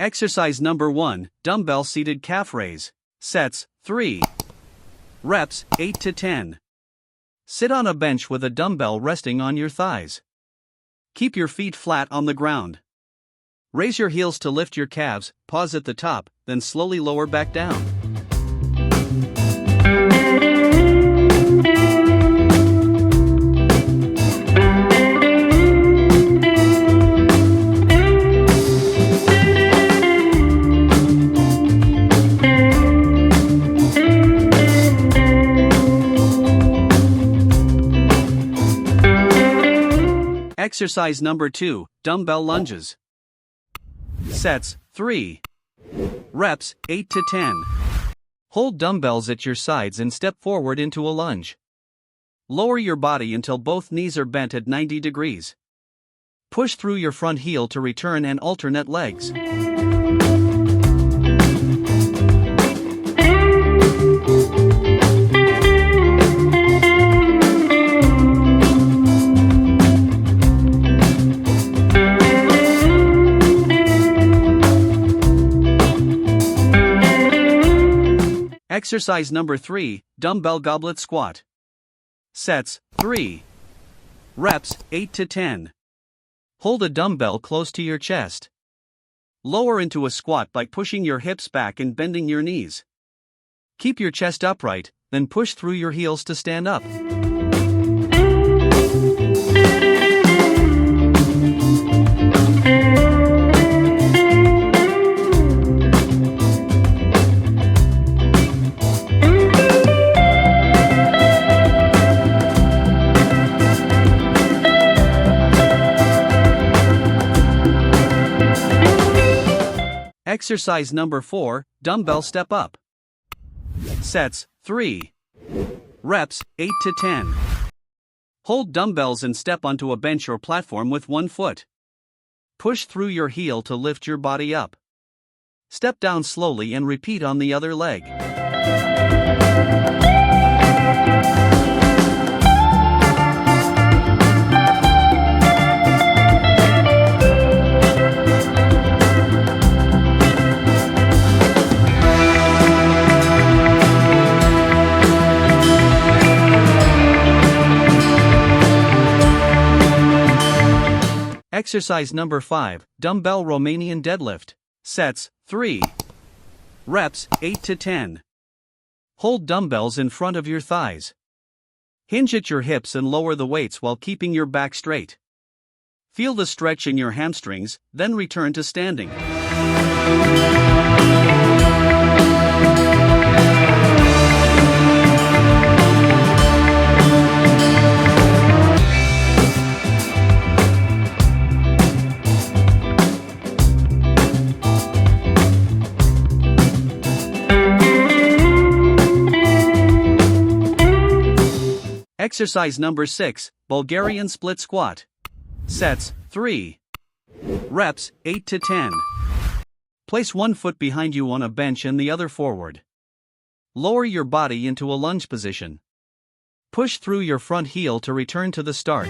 Exercise number 1, dumbbell seated calf raise. Sets, 3. Reps, 8 to 10. Sit on a bench with a dumbbell resting on your thighs. Keep your feet flat on the ground. Raise your heels to lift your calves, pause at the top, then slowly lower back down. Exercise number 2, dumbbell lunges. Sets, 3. Reps, 8 to 10. Hold dumbbells at your sides and step forward into a lunge. Lower your body until both knees are bent at 90 degrees. Push through your front heel to return and alternate legs. Exercise number 3, dumbbell goblet squat. Sets, 3. Reps, 8 to 10. Hold a dumbbell close to your chest. Lower into a squat by pushing your hips back and bending your knees. Keep your chest upright, then push through your heels to stand up. Exercise number 4, dumbbell step up. Sets, 3. Reps, 8 to 10. Hold dumbbells and step onto a bench or platform with one foot. Push through your heel to lift your body up. Step down slowly and repeat on the other leg. Exercise number 5, dumbbell Romanian deadlift. Sets, 3. Reps, 8 to 10. Hold dumbbells in front of your thighs. Hinge at your hips and lower the weights while keeping your back straight. Feel the stretch in your hamstrings, then return to standing. Exercise number 6, Bulgarian split squat. Sets, 3. Reps, 8 to 10. Place one foot behind you on a bench and the other forward. Lower your body into a lunge position. Push through your front heel to return to the start.